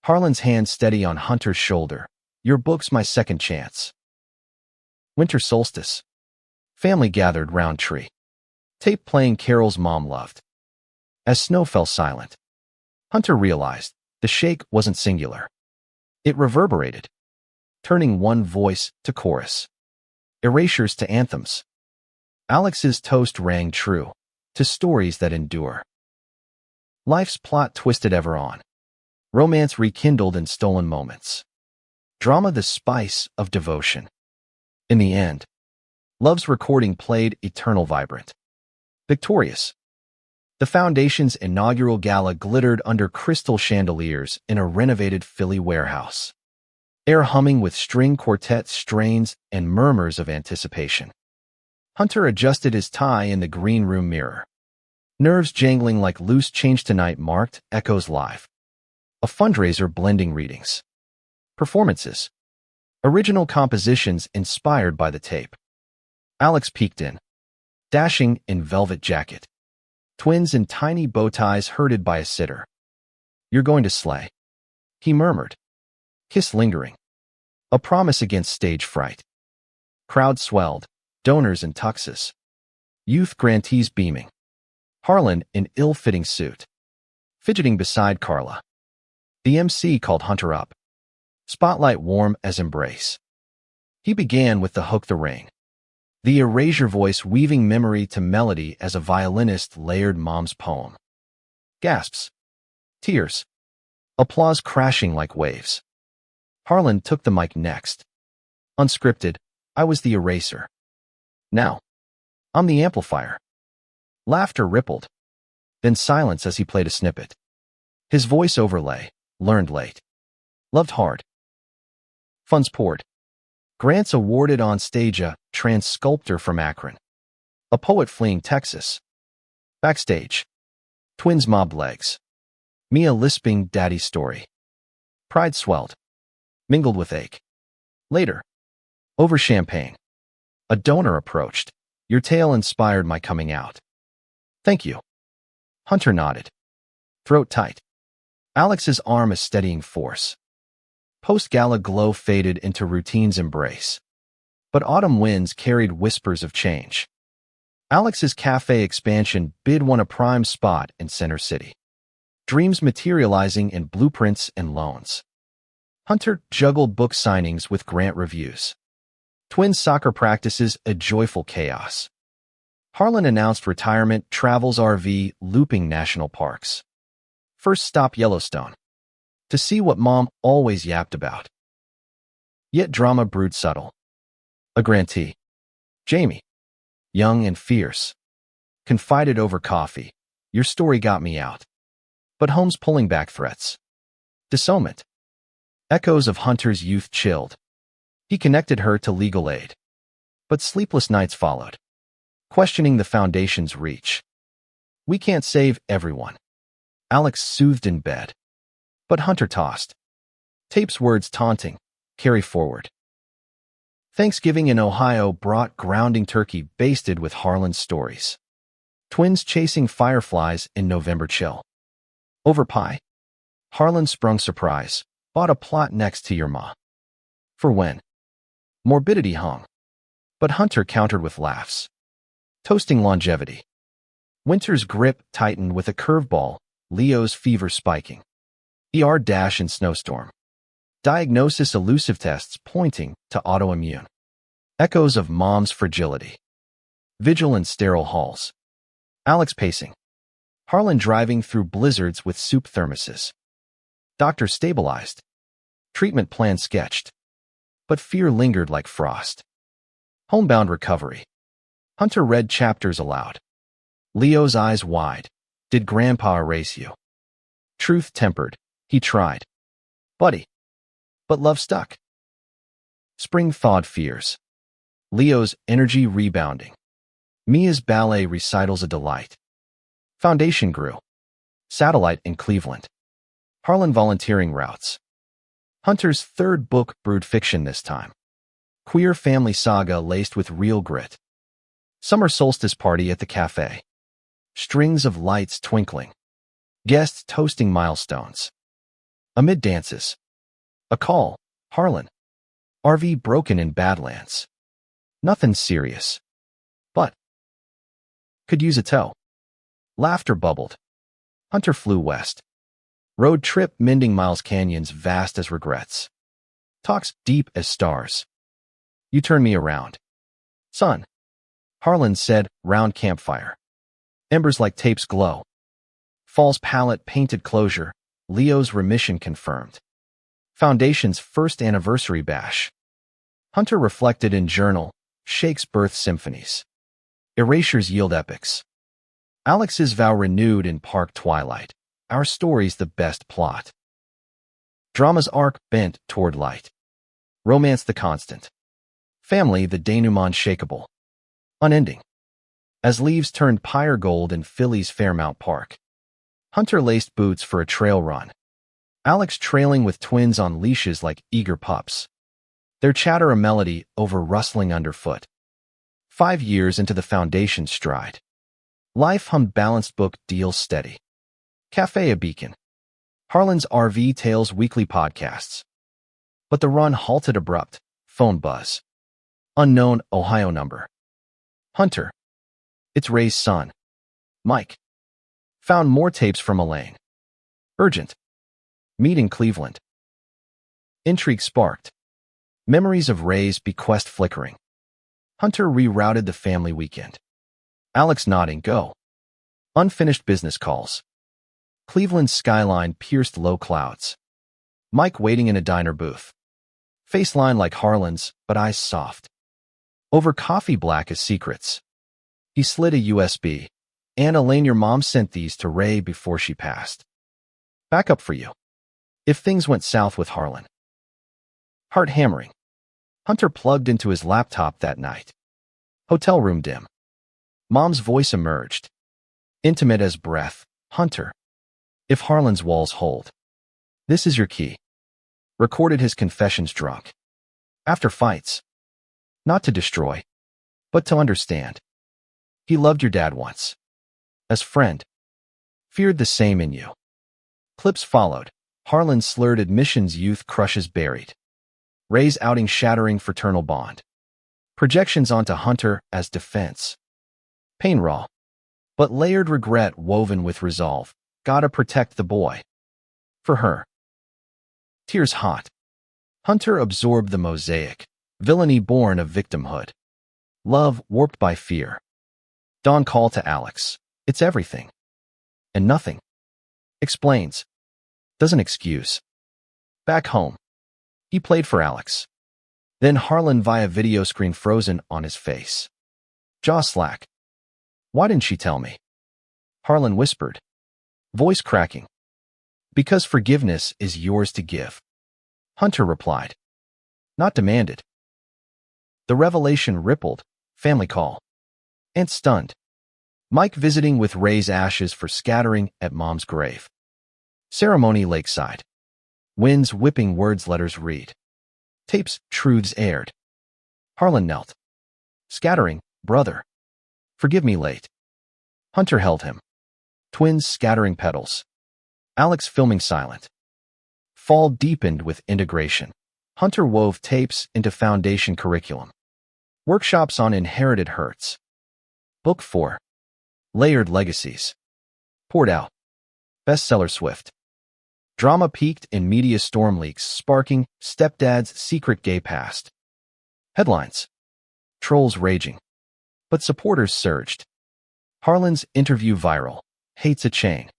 Harlan's hand steady on Hunter's shoulder. Your book's my second chance. Winter solstice. Family gathered round tree. Tape playing carols mom loved. As snow fell silent, Hunter realized the shake wasn't singular. It reverberated, turning one voice to chorus. Erasures to anthems. Alex's toast rang true to stories that endure. Life's plot twisted ever on. Romance rekindled in stolen moments. Drama the spice of devotion. In the end, love's recording played eternal vibrant. Victorious. The Foundation's inaugural gala glittered under crystal chandeliers in a renovated Philly warehouse. Air humming with string quartet strains and murmurs of anticipation. Hunter adjusted his tie in the green room mirror. Nerves jangling like loose change. Tonight marked Echoes Live. A fundraiser blending readings. Performances. Original compositions inspired by the tape. Alex peeked in. Dashing in velvet jacket. Twins in tiny bow ties herded by a sitter. You're going to slay. He murmured. Kiss lingering. A promise against stage fright. Crowd swelled. Donors in tuxes. Youth grantees beaming. Harlan in ill-fitting suit. Fidgeting beside Carla. The MC called Hunter up. Spotlight warm as embrace. He began with the hook the ring. the erasure voice weaving memory to melody as a violinist layered Mom's poem. Gasps. Tears. Applause crashing like waves. Harlan took the mic next. Unscripted, I was the eraser. Now, I'm the amplifier. Laughter rippled. Then silence as he played a snippet. His voice overlay, learned late. Loved hard. Funds poured. Grants awarded on stage, a trans sculptor from Akron. A poet fleeing Texas. Backstage. Twins mobbed legs. Mia lisping daddy's story. Pride swelled. Mingled with ache. Later. Over champagne. A donor approached. Your tale inspired my coming out. Thank you. Hunter nodded. Throat tight. Alex's arm a steadying force. Post-gala glow faded into routine's embrace. But autumn winds carried whispers of change. Alex's cafe expansion bid won a prime spot in Center City. Dreams materializing in blueprints and loans. Hunter juggled book signings with grant reviews. Twins soccer practices a joyful chaos. Harlan announced retirement, travels RV, looping national parks. First stop Yellowstone. To see what Mom always yapped about. Yet drama brewed subtle. A grantee. Jamie. Young and fierce. Confided over coffee. Your story got me out. But Holmes pulling back threats. Disownment. Echoes of Hunter's youth chilled. He connected her to legal aid. But sleepless nights followed. Questioning the foundation's reach. We can't save everyone. Alex soothed in bed. But Hunter tossed. Tape's words taunting. Carry forward. Thanksgiving in Ohio brought grounding turkey basted with Harlan's stories. Twins chasing fireflies in November chill. Over pie. Harlan sprung surprise. Bought a plot next to your ma. For when? Morbidity hung. But Hunter countered with laughs. Toasting longevity. Winter's grip tightened with a curveball, Leo's fever spiking. ER dash in snowstorm. Diagnosis elusive tests pointing to autoimmune. Echoes of Mom's fragility. Vigil in sterile halls. Alex pacing. Harlan driving through blizzards with soup thermoses. Doctor stabilized. Treatment plan sketched. But fear lingered like frost. Homebound recovery. Hunter read chapters aloud. Leo's eyes wide. Did Grandpa erase you? Truth tempered. He tried. Buddy. But love stuck. Spring thawed fears. Leo's energy rebounding. Mia's ballet recitals a delight. Foundation grew. Satellite in Cleveland. Harlan volunteering routes. Hunter's third book brewed fiction this time. Queer family saga laced with real grit. Summer solstice party at the cafe. Strings of lights twinkling. Guests toasting milestones. Amid dances. A call. Harlan. RV broken in Badlands. Nothing serious. But could use a tow. Laughter bubbled. Hunter flew west. Road trip mending Miles Canyons vast as regrets. Talks deep as stars. You turn me around. Son. Harlan said, round campfire. Embers like Tape's glow. Fall's palette painted closure. Leo's remission confirmed. Foundation's first anniversary bash. Hunter reflected in journal. Shake's birth symphonies. Erasures yield epics. Alex's vow renewed in park twilight. Our story's the best plot. Drama's arc bent toward light. Romance the constant. Family the denouement shakable. Unending. As leaves turned pyre gold in Philly's Fairmount Park. Hunter laced boots for a trail run. Alex trailing with twins on leashes like eager pups. Their chatter a melody over rustling underfoot. 5 years into the foundation's stride. Life hummed balanced book deals steady. Cafe a beacon. Harlan's RV Tales weekly podcasts. But the run halted abrupt. Phone buzz. Unknown Ohio number. Hunter. It's Ray's son. Mike. Found more tapes from Elaine. Urgent. Meet in Cleveland. Intrigue sparked. Memories of Ray's bequest flickering. Hunter rerouted the family weekend. Alex nodding, go. Unfinished business calls. Cleveland's skyline pierced low clouds. Mike waiting in a diner booth. Face line like Harlan's, but eyes soft. Over coffee black as secrets. He slid a USB. "And Elaine, your mom sent these to Ray before she passed. Back up for you. If things went south with Harlan." Heart hammering. Hunter plugged into his laptop that night. Hotel room dim. Mom's voice emerged. Intimate as breath. "Hunter, if Harlan's walls hold, this is your key." Recorded his confessions drunk. After fights. Not to destroy, but to understand. He loved your dad once. As friend. Feared the same in you. Clips followed. Harlan slurred admissions, youth crushes buried. Ray's outing shattering fraternal bond. Projections onto Hunter as defense. Pain raw. But layered regret woven with resolve. Gotta protect the boy. For her. Tears hot. Hunter absorbed the mosaic. Villainy born of victimhood. Love warped by fear. Dawn call to Alex. It's everything. And nothing. Explains. Doesn't excuse. Back home. He played for Alex. Then Harlan via video screen frozen on his face. Jaw slack. Why didn't she tell me? Harlan whispered. Voice cracking. Because forgiveness is yours to give. Hunter replied. Not demanded. The revelation rippled. Family call. And stunned. Mike visiting with Ray's ashes for scattering at mom's grave. Ceremony lakeside. Winds whipping words letters read. Tapes, truths aired. Harlan knelt. Scattering, brother. Forgive me late. Hunter held him. Twins scattering petals. Alex filming silent. Fall deepened with integration. Hunter wove tapes into foundation curriculum. Workshops on inherited hurts. Book 4. Layered legacies. Poured out. Bestseller swift. Drama peaked in media storm leaks sparking stepdad's secret gay past. Headlines. Trolls raging. But supporters surged. Harlan's interview viral. Hates a chain.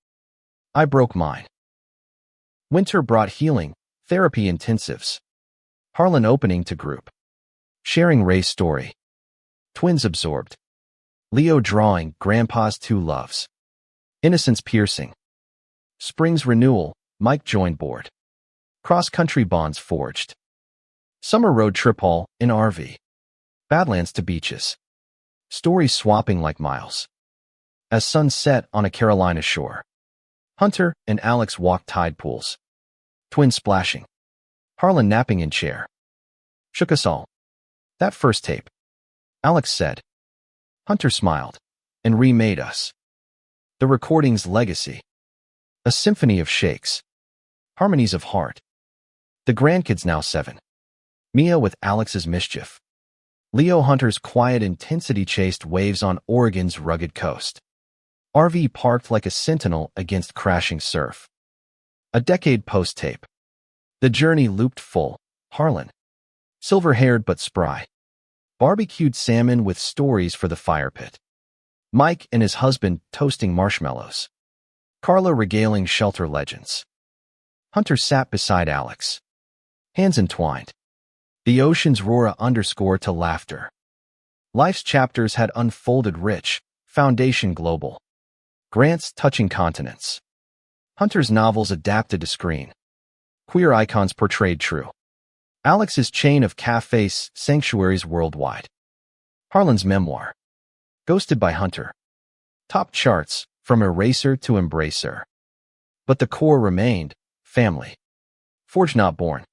I broke mine. Winter brought healing, therapy intensives. Harlan opening to group. Sharing Ray's story. Twins absorbed. Leo drawing Grandpa's two loves. Innocence piercing. Spring's renewal, Mike joined board. Cross-country bonds forged. Summer road trip all in RV. Badlands to beaches. Stories swapping like miles. As sun set on a Carolina shore. Hunter and Alex walked tide pools. Twins splashing. Harlan napping in chair. Shook us all. That first tape. Alex said. Hunter smiled. And remade us. The recording's legacy. A symphony of shakes. Harmonies of heart. The grandkids now 7. Mia with Alex's mischief. Leo Hunter's quiet intensity chased waves on Oregon's rugged coast. RV parked like a sentinel against crashing surf. A decade post-tape. The journey looped full. Harlan. Silver-haired but spry. Barbecued salmon with stories for the fire pit. Mike and his husband toasting marshmallows. Carla regaling shelter legends. Hunter sat beside Alex. Hands entwined. The ocean's roar underscore to laughter. Life's chapters had unfolded rich, foundation global. Grants touching continents. Hunter's novels adapted to screen. Queer icons portrayed true. Alex's chain of cafes, sanctuaries worldwide. Harlan's memoir. Ghosted by Hunter. Top charts, from eraser to embracer. But the core remained, family. Forged not born.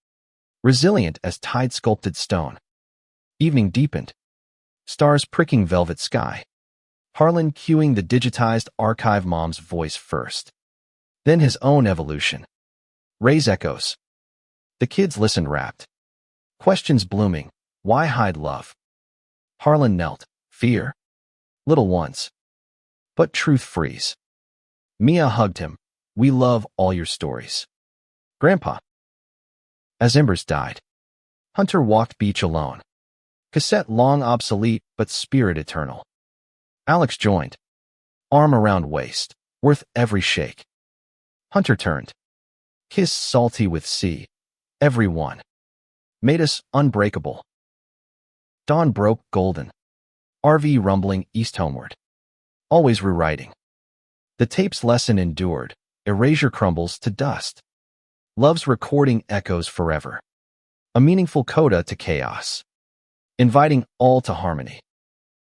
Resilient as tide-sculpted stone. Evening deepened. Stars pricking velvet sky. Harlan cueing the digitized archive mom's voice first. Then his own evolution. Ray's echoes. The kids listened rapt. Questions blooming. Why hide love? Harlan knelt. Fear? Little ones. But truth frees. Mia hugged him. We love all your stories. Grandpa. As embers died. Hunter walked beach alone. Cassette long obsolete, but spirit eternal. Alex joined. Arm around waist. Worth every shake. Hunter turned. Kiss salty with C. Every one. Made us unbreakable. Dawn broke golden. RV rumbling east homeward. Always rewriting. The tape's lesson endured. Erasure crumbles to dust. Love's recording echoes forever. A meaningful coda to chaos. Inviting all to harmony.